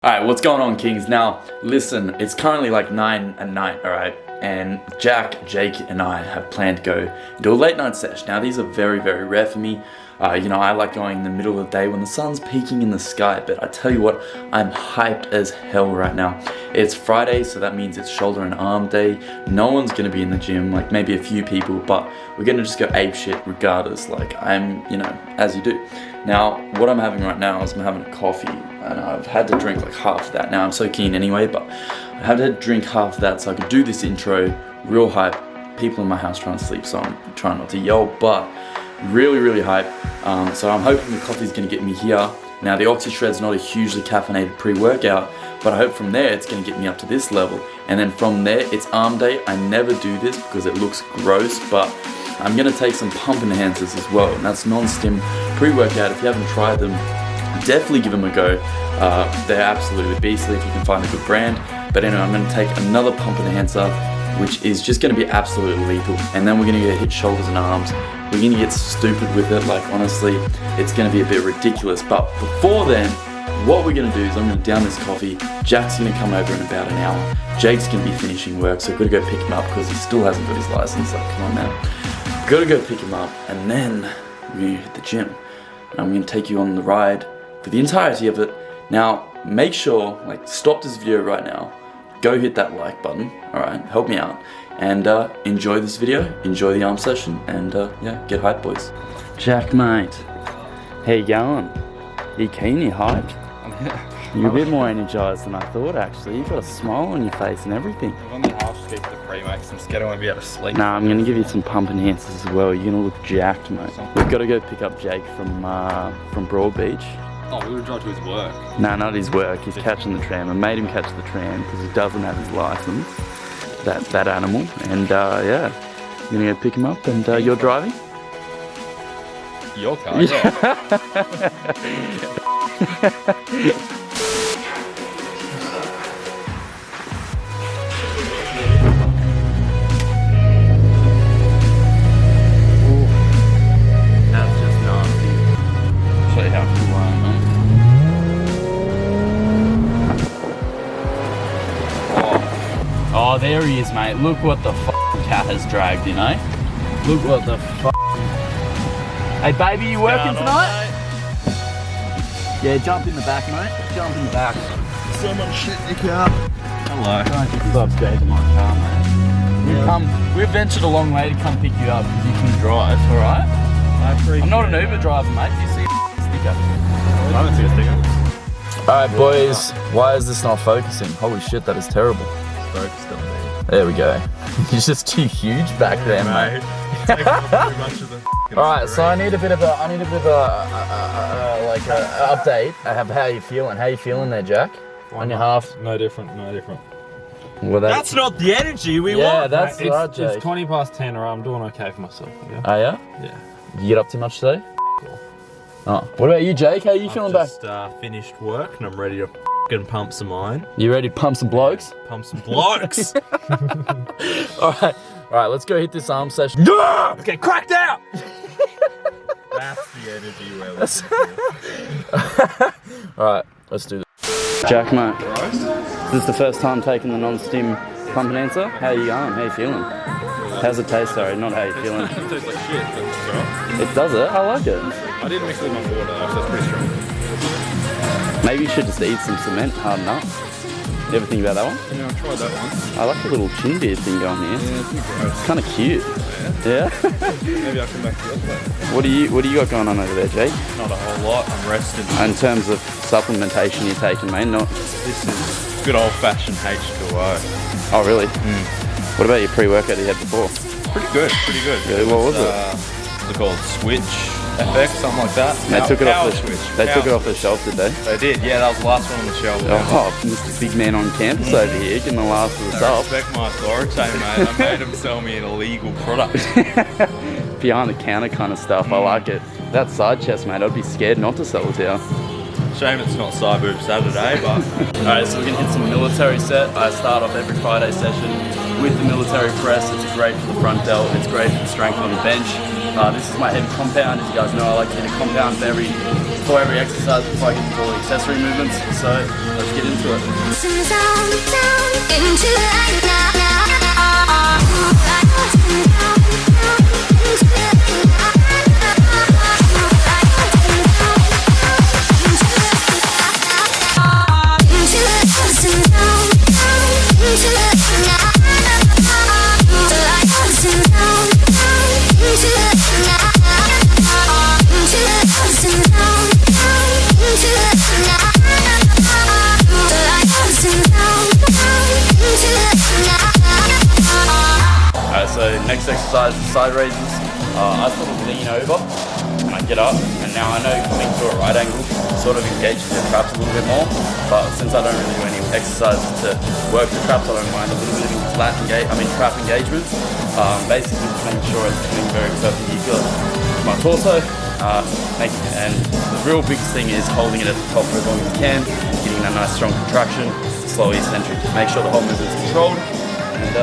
Alright, what's going on, Kings? Now, listen, it's currently like 9 at night, alright? And Jake, and I have planned to go do a late night sesh. Now, these are very, very rare for me. I like going in the middle of the day when the sun's peeking in the sky, but I tell you what, I'm hyped as hell right now. It's Friday, so that means it's shoulder and arm day. No one's gonna be in the gym, like maybe a few people, but we're gonna just go apeshit regardless, like as you do. Now, what I'm having right now is I'm having a coffee, and I've had to drink like half of that. Now, I'm so keen anyway, but I had to drink half of that so I could do this intro, real hype. People in my house trying to sleep, so I'm trying not to yell, but really, really hype. So I'm hoping the coffee's gonna get me here. Now, the OxyShred's not a hugely caffeinated pre-workout, but I hope from there it's gonna get me up to this level. And then from there, it's arm day. I never do this because it looks gross, but I'm gonna take some pump enhancers as well, and that's non-stim pre-workout. If you haven't tried them, definitely give them a go. They're absolutely beastly if you can find a good brand. But anyway, I'm gonna take another pump enhancer, which is just gonna be absolutely lethal. And then we're gonna go hit shoulders and arms. We're gonna get stupid with it, like honestly, it's gonna be a bit ridiculous. But before then, what we're gonna do is I'm gonna down this coffee. Jack's gonna come over in about an hour. Jake's gonna be finishing work, so I've gotta go pick him up because he still hasn't got his license. Like, come on, man. Gotta go pick him up, and then we're gonna hit the gym. And I'm gonna take you on the ride for the entirety of it. Now, make sure, like, stop this video right now. Go hit that like button, alright? Help me out. And enjoy this video, enjoy the arm session, and yeah, get hyped, boys. Jack, mate. How you going? You keen, you hyped? You're a bit more energized than I thought, actually. You've got a smile on your face and everything. I've only half skipped the pre, mate, because I'm scared I won't be able to sleep. Nah, I'm gonna give you some pump enhancers as well. You're gonna look jacked, mate. We've got to go pick up Jake from Broad Beach. Oh, we're gonna drive to his work. Nah, not his work. He's catching the tram. I made him catch the tram because he doesn't have his license. That animal. And yeah, I'm gonna go pick him up. And you're driving? Your car, yeah. Oh, there he is, mate. Look what the cat has dragged, you know? Look what the Hey, baby, you working tonight? Yeah, jump in the back, mate. Jump in the back. So much shit in your car. Hello. Don't you stop scraping my car, mate. We've ventured a long way to come pick you up because you can drive, alright? I appreciate I'm not an Uber driver, mate. Do you see a sticker? I haven't seen a sticker. Alright, boys. Why is this not focusing? Holy shit, that is terrible. Focused on me. There we go. You're just too huge back there, mate. Alright, so I need a bit of a update of how you feeling. How you feeling there, Jack? On your half? No different. Well, that's not the energy we want. Yeah, that's right, Jake. It's 20 past 10, or I'm doing okay for myself. Yeah. Oh yeah? Yeah. You get up too much today? Oh. What about you, Jake? How are you feeling back? Just finished work and I'm ready to f***ing pump some iron. You ready to pump some blokes? Pump some blokes! Alright, let's go hit this arm session. Yeah! Okay, cracked out! That's the energy we're looking for. Alright, let's do this. Jack, mate. Is this the first time taking the non-stim pump enhancer? How are you going? How are you feeling? How's it taste? Sorry, not how you feeling. It tastes like shit, but it's alright. It does it? I like it. I didn't mix it with my water though, so it's pretty strong. Maybe you should just eat some cement, harden up. You ever think about that one? Yeah, I tried that one. I like the little chin beard thing going here. Yeah, it's gross. It's kind of cute. Yeah? Maybe I'll come back to the other place. What do you got going on over there, Jake? Not a whole lot, I'm rested. In terms of supplementation you're taking, mate, not... This is good old-fashioned H2O. Oh, really? What about your pre-workout you had before? Pretty good. Really? What was it? What's it called? Switch FX, something like that. They took it off Switch. They took it off the shelf, did they? They did, yeah, that was the last one on the shelf. Oh, Mr. Big Man on campus over here, getting the last of the I stuff. respect my authority, mate. I made them sell me an illegal product. Behind the counter kind of stuff, I like it. That side chest, mate, I'd be scared not to sell it to you. Shame it's not Side Boob Saturday, but... Alright, so we can hit some military set. I start off every Friday session with the military press. It's great for the front delt, it's great for the strength on the bench. This is my heavy compound. As you guys know, I like to hit a compound for every exercise before I get into all the accessory movements. So let's get into it. So next exercise is side raises. I sort of lean over and I get up, and now I know coming to a right angle sort of engages the traps a little bit more, but since I don't really do any exercises to work the traps, I don't mind a little bit of trap engagement. Basically just making sure it's getting very perpendicular to my torso, and the real big thing is holding it at the top for as long as you can, getting that nice strong contraction, slowly eccentric. Make sure the whole movement is controlled, and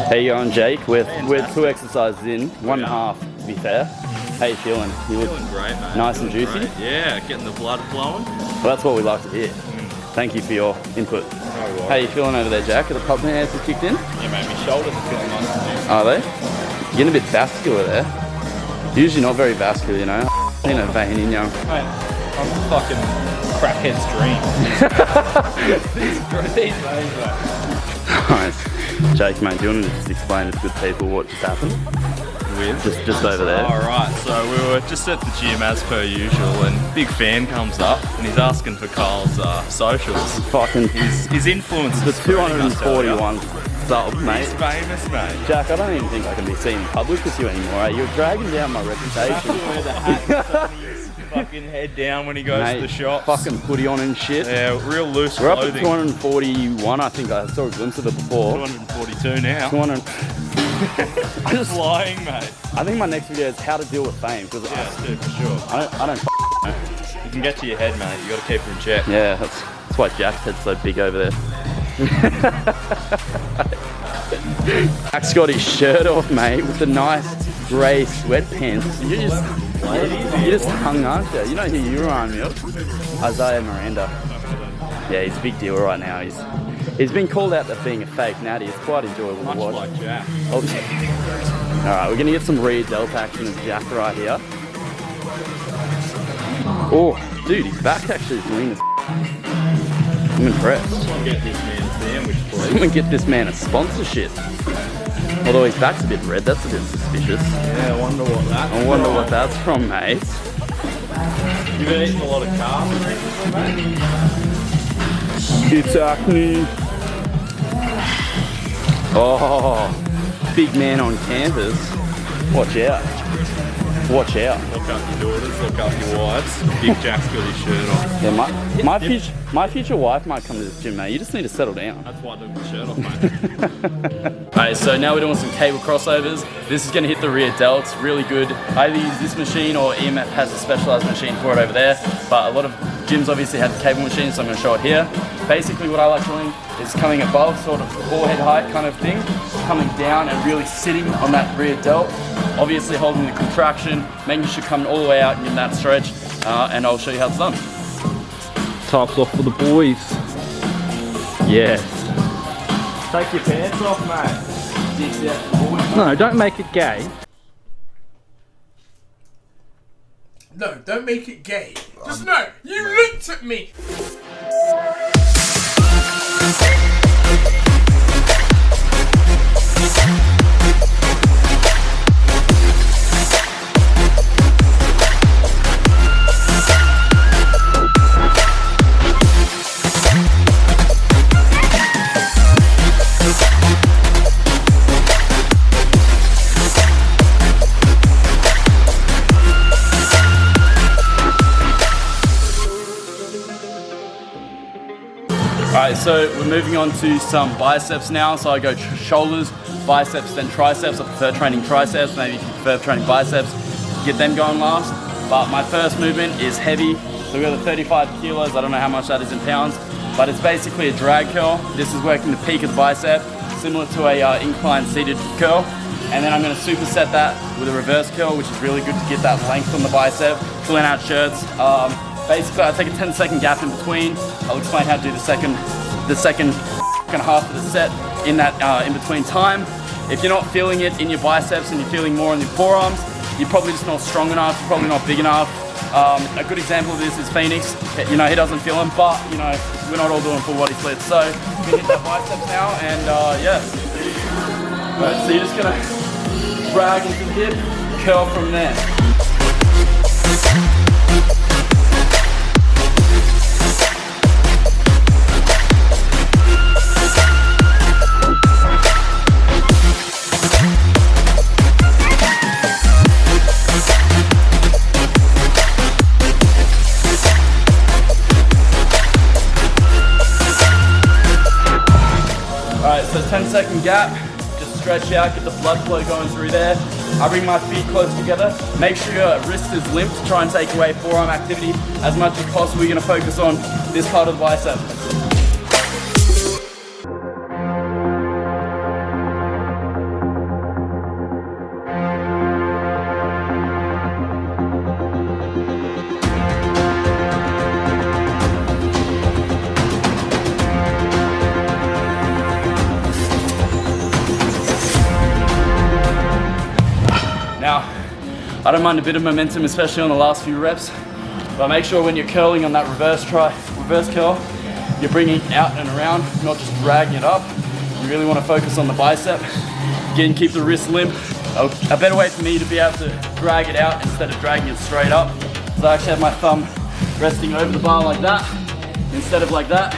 how you going, Jake? We're 2 exercises in, 1.5 to be fair. How you feeling? You look Feeling great, mate. nice and juicy? Great. Yeah, getting the blood flowing. Well, that's what we like to hear. Thank you for your input. No worries. How you feeling over there, Jack? Are the pub hands have kicked in? Yeah, mate, my shoulders are feeling nice and juicy. Are they? You're getting a bit vascular there. Usually not very vascular, you know. In a vein in you. Mate, I'm a fucking crackhead's dream. These veins, mate. Nice. Jake, mate, do you want to just explain to good people what just happened? With? Just over there. Alright, so we were just at the gym as per usual, and big fan comes up and he's asking for Carl's socials. Fucking His influence the is spreading, I tell ya. 241 sub, mate. He's famous, mate. Jack, I don't even think I can be seen in public with you anymore. You're dragging down my reputation. Wear the hat, fucking head down when he goes Mate, to the shops. fucking hoodie on and shit. Yeah, real loose We're up at clothing. 241, I think I saw a glimpse of it before. 242 now. 200. I'm just lying, mate. I think my next video is how to deal with fame, because Yeah, dude, for sure. I don't know. You can get to your head, mate. You got to keep her in check. Yeah, that's why Jack's head's so big over there. Jack's got his shirt off, mate, with the nice grey sweatpants. You just hung, aren't you? You know who you remind me of? Isaiah Miranda. Yeah, he's a big deal right now. He's been called out for being a fake natty. It's quite enjoyable Much to watch. like Jack. Oh. Alright, we're gonna get some rear delt action of Jack right here. Oh, dude, his back's actually as lean as I'm impressed. Someone get this man a sandwich, please. Someone get this man a sponsorship. Although his back's a bit red, that's a bit suspicious. Yeah, I wonder what that's I wonder what that's from, mate. You've been eating a lot of carbs recently, mate? It's acne. Oh, big man on canvas. Watch out. Watch out. Look up your daughters, look up your wives. Big Jack's got his shirt on. Yeah, my future wife might come to this gym, mate. You just need to settle down. That's why I took the shirt off, mate. Alright, so now we're doing some cable crossovers. This is going to hit the rear delts really good. I either use this machine or EMF has a specialized machine for it over there, but a lot of gyms obviously have the cable machine, so I'm going to show it here. Basically what I like doing is coming above, sort of forehead height kind of thing, coming down and really sitting on that rear delt, obviously holding the contraction, making sure you're coming all the way out and getting that stretch, and I'll show you how it's done. Tops off for the boys. Yes. Take your pants off, mate. No, don't make it gay. No, don't make it gay. Just no, you looked at me. so we're moving on to some biceps now. So I go shoulders, biceps, then triceps. I prefer training triceps. Maybe if you prefer training biceps, get them going last. But my first movement is heavy. So we got the 35 kilos. I don't know how much that is in pounds, but it's basically a drag curl. This is working the peak of the bicep, similar to a incline seated curl. And then I'm going to superset that with a reverse curl, which is really good to get that length on the bicep, filling out shirts. Basically, I take a 10-second gap in between. I'll explain how to do the second half of the set in that in between time. If you're not feeling it in your biceps and you're feeling more in your forearms, you're probably just not strong enough, you're probably not big enough. A good example of this is Phoenix. You know, he doesn't feel them, but you know, we're not all doing full body splits. So we hit that biceps now, and yeah. Right, so you're just gonna drag into the hip, curl from there. Alright, so 10-second gap, just stretch out, get the blood flow going through there. I bring my feet close together. Make sure your wrist is limp to try and take away forearm activity as much as possible. You're going to focus on this part of the bicep. Now, I don't mind a bit of momentum, especially on the last few reps, but make sure when you're curling on that reverse curl, you're bringing it out and around, not just dragging it up. You really want to focus on the bicep. Again, keep the wrist limp. A better way for me to be able to drag it out instead of dragging it straight up. So I actually have my thumb resting over the bar like that, instead of like that.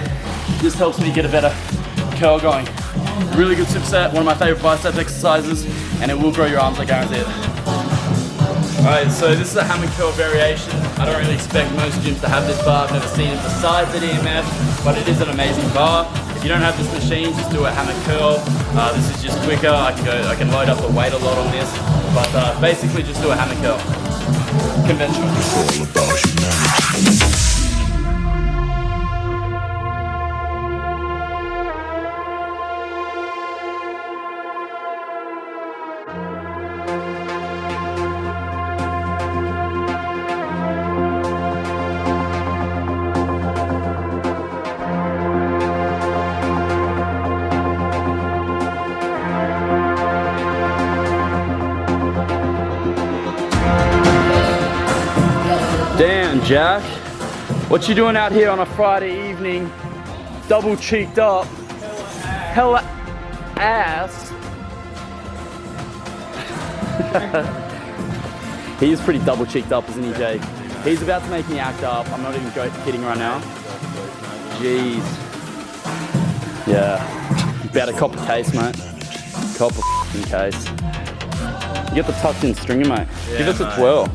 This helps me get a better curl going. Really good superset, one of my favorite bicep exercises, and it will grow your arms, I guarantee it. Alright, so this is a hammer curl variation. I don't really expect most gyms to have this bar. I've never seen it besides at EMF, but it is an amazing bar. If you don't have this machine, just do a hammer curl. This is just quicker. I can load up the weight a lot on this, but basically just do a hammer curl. Conventional. Damn, Jack. What you doing out here on a Friday evening, double cheeked up, hella ass? He is pretty double cheeked up, isn't he, Jake? He's about to make me act up. I'm not even kidding right now. Jeez. Yeah. About to cop a case, mate. Cop a f***ing case. You get the tucked in stringer, mate. Yeah, give us a twirl.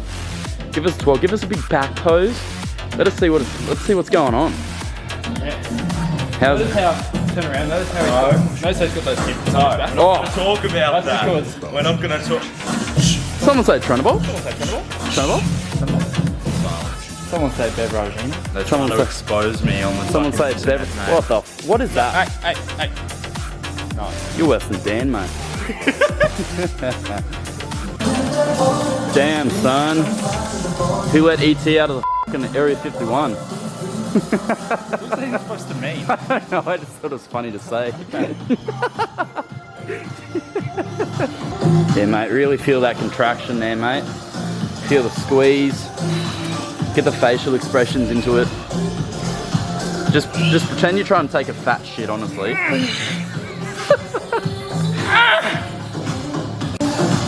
Give us a twirl. Give us a big back pose. Let's see what's going on. Yeah. How's Turn around. Notice how he's got those hips tight. Oh, Talk about that. Because We're not going to talk. someone say Trenable. Trenable. someone say beverage. They're Someone trying to say- expose me on the Someone say fucking Bev. internet, mate. What the? What is that? Hey. You're worse than Dan, mate. Damn, son. Who let ET out of the fucking Area 51? What's that supposed to mean? I don't know, I just thought it was funny to say. Yeah, mate, really feel that contraction there, mate. Feel the squeeze. Get the facial expressions into it. Just pretend you're trying to take a fat shit, honestly.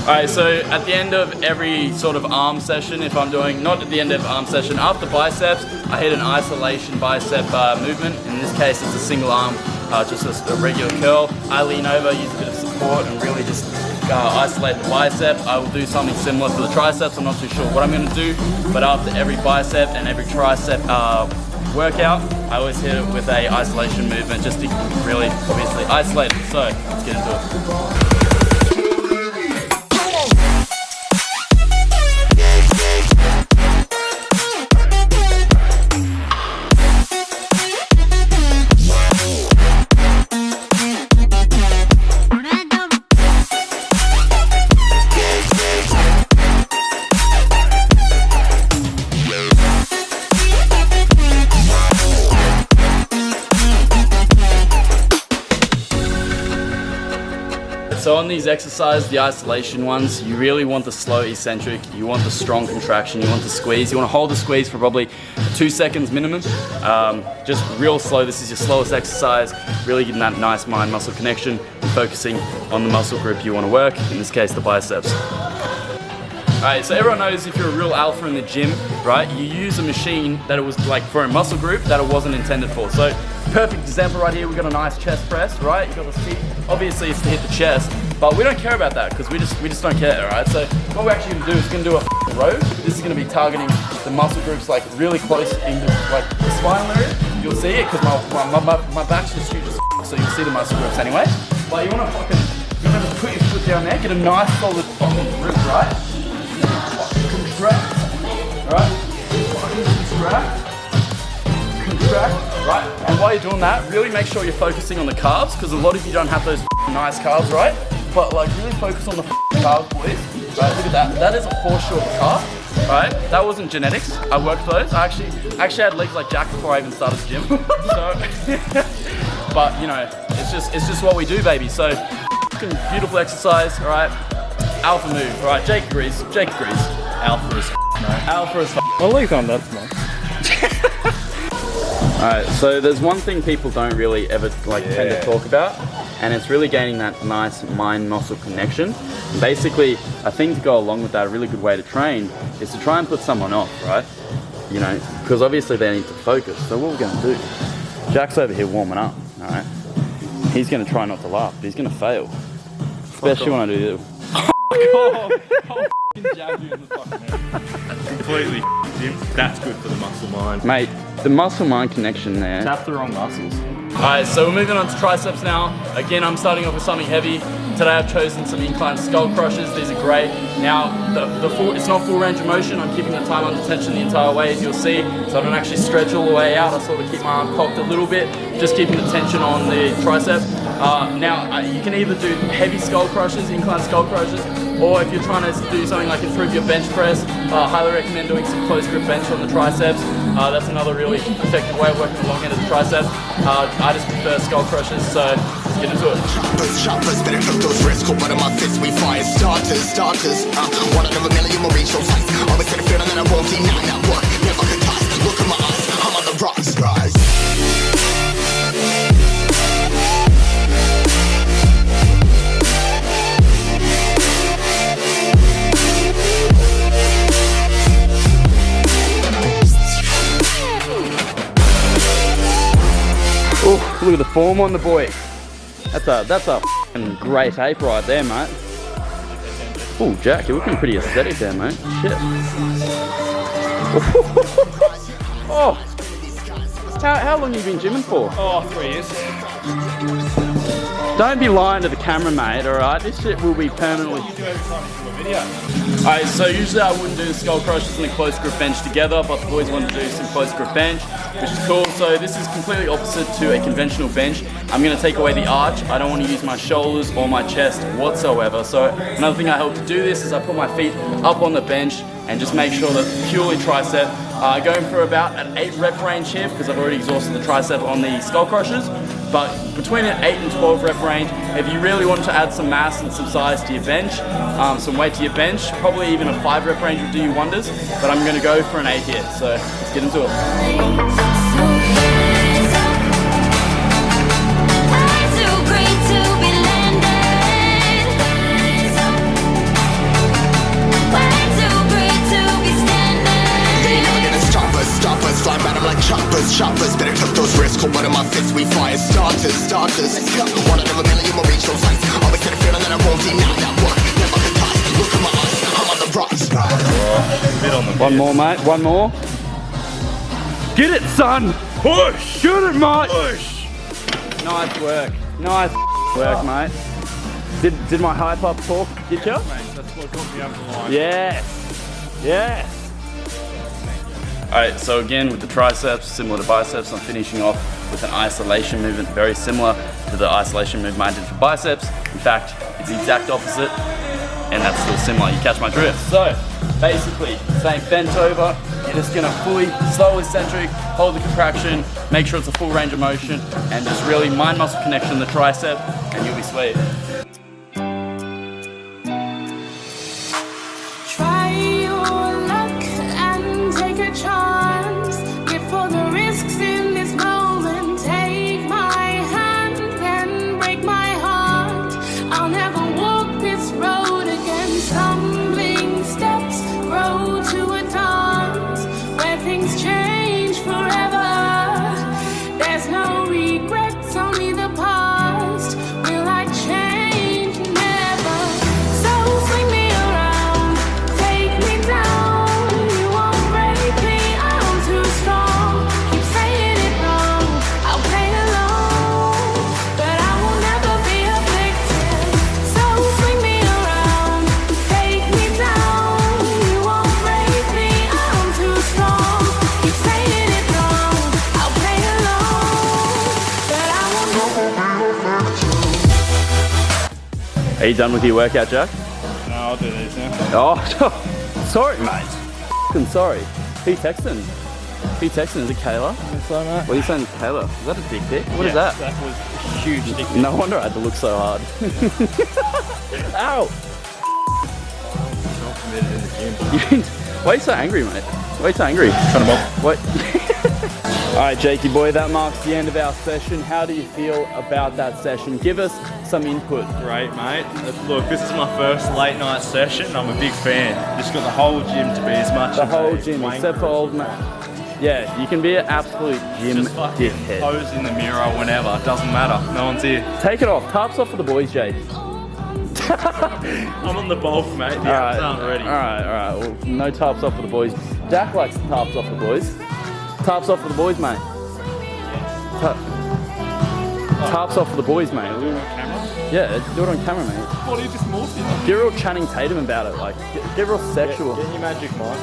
Alright, so at the end of every sort of arm session, if I'm doing, not at the end of arm session, after biceps, I hit an isolation bicep movement. In this case, it's a single arm, just a regular curl. I lean over, use a bit of support, and really just isolate the bicep. I will do something similar for the triceps. I'm not too sure what I'm going to do, but after every bicep and every tricep workout, I always hit it with a isolation movement just to really obviously isolate it. So let's get into it. So on these exercises, the isolation ones, you really want the slow eccentric, you want the strong contraction, you want the squeeze. You want to hold the squeeze for probably 2 seconds minimum. Just real slow. This is your slowest exercise, really getting that nice mind-muscle connection and focusing on the muscle group you want to work, in this case the biceps. Alright, so everyone knows if you're a real alpha in the gym, right, you use a machine that it was like for a muscle group that it wasn't intended for. So perfect example right here, we've got a nice chest press, right? You've got the seat, obviously it's to hit the chest, but we don't care about that because we just don't care, alright? So what we're actually gonna do is we're gonna do a row. This is gonna be targeting the muscle groups like really close into like the spinal area. You'll see it because my back's just huge as so you'll see the muscle groups anyway. But you wanna just put your foot down there, get a nice solid fucking grip, right? Contract, alright? Contract, right? And while you're doing that, really make sure you're focusing on the calves because a lot of you don't have those nice calves, right? But like really focus on the calves, boys. Right, look at that. That is a horseshoe of a calf, right? That wasn't genetics. I worked for those. I actually had legs like Jack before I even started the gym. So, but you know, it's just what we do, baby. So, beautiful exercise, all right? Alpha move, all right? Jake agrees. Alpha is no. Alpha is Well, at least I'm that smart. Alright, so there's one thing people don't really ever tend to talk about, and it's really gaining that nice mind-muscle connection. Basically, a thing to go along with that, a really good way to train, is to try and put someone off, right? You know, because obviously they need to focus. So what we're going to do, Jack's over here warming up, alright? He's going to try not to laugh, but he's going to fail. Especially when I do this. Jab you in the fucking head. Completely Jim. That's good for the muscle mind. Mate, the muscle mind connection there. Tap the wrong muscles. Alright, so we're moving on to triceps now. Again, I'm starting off with something heavy. Today I've chosen some incline skull crushes. These are great. Now, it's not full range of motion. I'm keeping the time under tension the entire way, as you'll see. So I don't actually stretch all the way out. I sort of keep my arm cocked a little bit, just keeping the tension on the tricep. Now, you can either do heavy skull crushes, incline skull crushes, or if you're trying to do something like improve your bench press, highly recommend doing some close grip bench on the triceps. That's another really effective way of working the long end of the tricep. I just prefer skull crushes, so let's get into it. Choppers, better cook those risks. Cold blood in my fists, we fire starters. One out of a million will reach those heights. Always get a feeling that I won't deny that work. Never could toss. Look at my eyes, I'm on the rocks. Oh, look at the form on the boy. That's a f***ing great ape right there, mate. Oh, Jack, you're looking pretty aesthetic there, mate. Shit. Oh, how long have you been gymming for? Oh, 3 years. Don't be lying to the camera, mate, alright? This shit will be permanently... You do every time you do a video. Alright, so usually I wouldn't do the skull crushes and the close grip bench together, but the boys want to do some close grip bench, which is cool. So this is completely opposite to a conventional bench. I'm going to take away the arch. I don't want to use my shoulders or my chest whatsoever. So another thing I help to do this is I put my feet up on the bench and just make sure that purely tricep. Going for about an 8 rep range here because I've already exhausted the tricep on the skull crushers. But between an 8 and 12 rep range, if you really want to add some mass and some size to your bench, some weight to your bench, probably even a 5 rep range would do you wonders. But I'm going to go for an 8 here. So let's get into it. Fly by them like choppers, better cook those risks. Cold blood in my fists, we fire starters. One out of a million will reach those heights. Always get a feeling that I won't deny that work. Never could toss. Look at my eyes, I'm on the rocks. Bit on the One more, mate, one more. Get it, son! Push! Get it, mate! Push! Nice work. Nice work, mate. Did my hype up talk? Did you? Mate, that's what got me over the line. Yes. Yes. Alright, so again with the triceps, similar to biceps, I'm finishing off with an isolation movement very similar to the isolation movement I did for biceps. In fact, it's the exact opposite, and that's still similar. You catch my drift. So, basically, same bent over, you're just gonna fully, slowly centric, hold the contraction, make sure it's a full range of motion, and just really mind-muscle connection in the tricep, and you'll be sweet. Try your luck and take a chance. Get for the risks in this moment. Take my hand and break my heart. I'll never walk this road again. Stumbling steps grow to a dance where things change forever. There's no regrets, only the past. Will I change? Never. So swing me around, take me down. You won't break me, I'm too strong. Keep saying it wrong, I'll play along, but I will never be a victim. So swing me around, take me down. You won't break me, I'm too strong. Keep saying it wrong, I'll play along, but I will never be a victim. Are you done with your workout, Jack? No, I'll do these now. Oh, sorry, mate. F***ing sorry. Who texting? Who texting? Is it Kayla? So, mate. What are you saying, Kayla? Is that a dick pic? What is that? That was a huge dick. No wonder I had to look so hard. Ow! Not committed in the gym. Why are you so angry, mate? Why are you so angry? Trying to mob. What? Alright, Jakey boy, that marks the end of our session. How do you feel about that session? Give us some input. Great, mate. Look, this is my first late night session. I'm a big fan. Just got the whole gym to be as much The as whole a gym, wanker except for as old you man. Yeah, you can be an absolute gym Just fucking dickhead. pose in the mirror whenever. Doesn't matter. No one's here. Take it off. Tarps off for the boys, Jake. I'm on the bulk, mate. The abs aren't ready. Alright. Well, no tarps off for the boys. Jack likes tarps off for the boys. Tarps off for the boys, mate. Tarps off for the boys, mate. Yeah, do it on camera, mate. What are you just morphing? Get real Channing Tatum about it, like, get real sexual. Get your magic mic on.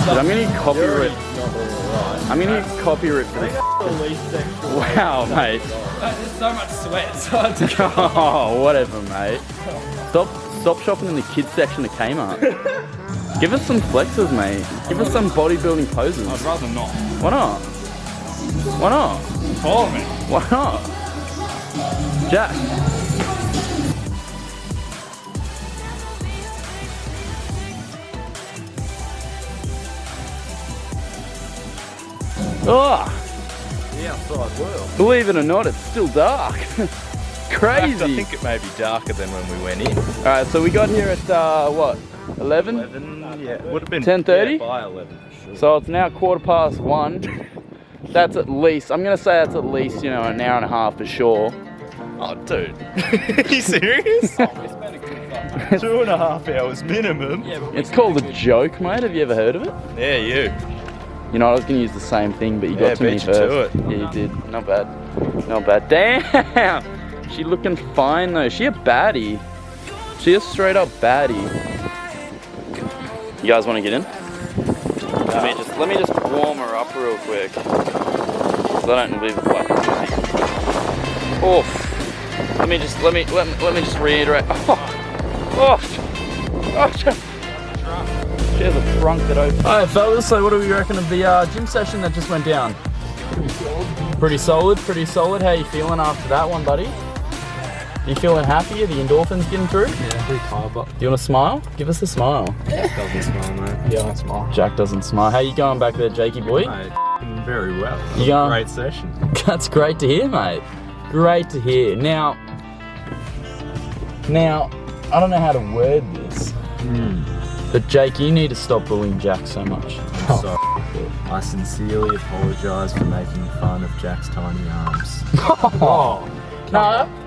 Dude, I'm gonna need copyright. Not really right. I'm gonna need copyright for this. The least sexual. Wow, mate. There's so much sweat. Oh, whatever, mate. Stop shopping in the kids section of Kmart. Give us some flexes, mate. Give us some bodybuilding poses. I'd rather not. Why not? Why not? Follow me. Why not? Jack. Oh, The outside world. believe it or not, it's still dark. Crazy. I think it may be darker than when we went in. Alright, so we got here at what? 11? 11, yeah. Would have been 10:30? yeah, by 11 for sure. So it's now 1:15. That's at least, I'm gonna say that's at least, you know, an hour and a half for sure. Oh, dude. Are you serious? 2.5 hours minimum. It's called a joke, mate. Have you ever heard of it? Yeah, you. You know, I was gonna use the same thing, but you got to me beat you first. to it. Yeah, you did. Not bad. Not bad. Damn! She looking fine though. She a baddie. She a straight up baddie. You guys want to get in? Let me just warm her up real quick. 'Cause I don't leave it like. Oof. Let me just reiterate. Oh. She has a trunk that opens. Alright fellas, so what do we reckon of the gym session that just went down? Pretty solid. How you feeling after that one, buddy? You feeling happy? Are the endorphins getting through? Yeah, pretty tired, but Do you want to smile? Give us a smile. doesn't smile, mate. Yeah, I don't smile. Jack doesn't smile. How you going back there, Jakey boy? Mate, very well. You going? Great session. That's great to hear, mate. Great to hear. Now, I don't know how to word this, but Jake, you need to stop bullying Jack so much. Sorry. I sincerely apologise for making fun of Jack's tiny arms. Oh, No,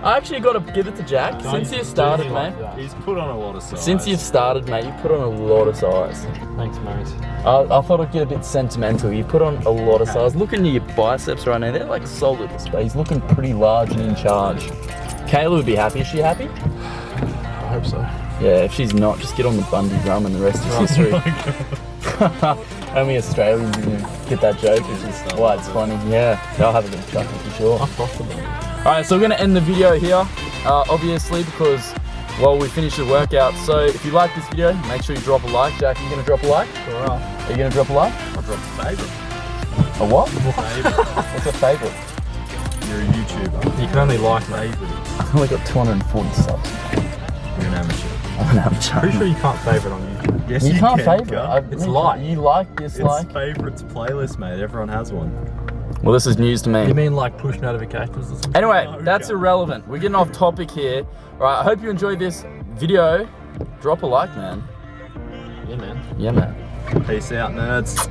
I actually got to give it to Jack. Since you've started, mate. He's put on a lot of size. Since you've started, mate, you put on a lot of size. Thanks, mate. I thought I'd get a bit sentimental. You put on a lot of size. Look at your biceps right now. They're like solid. But he's looking pretty large and in charge. Kayla would be happy. Is she happy? I hope so. Yeah, if she's not, just get on the Bundy drum and the rest is history. Only Australians can get that joke, which is why it's funny. Yeah, they'll have a bit of chuckle for sure. Alright, so we're going to end the video here, obviously, because, well, we finished the workout. So if you like this video, make sure you drop a like. Jack, are you going to drop a like? Alright. Are you going to drop a like? I'll drop a favourite. A what? Favourite. What's a favourite? You're a YouTuber. You can only like me. I've only got 240 subs. You're an amateur. I'm an amateur. Pretty sure you can't favourite on YouTube. Yes, You can't can, favourite. Gus. It's like. You like, dislike? It's favourites playlist, mate. Everyone has one. Well, this is news to me. You mean like push notifications or something? Anyway, that's irrelevant. We're getting off topic here. Alright, I hope you enjoyed this video. Drop a like, man. Yeah, man. Yeah, man. Peace out, nerds.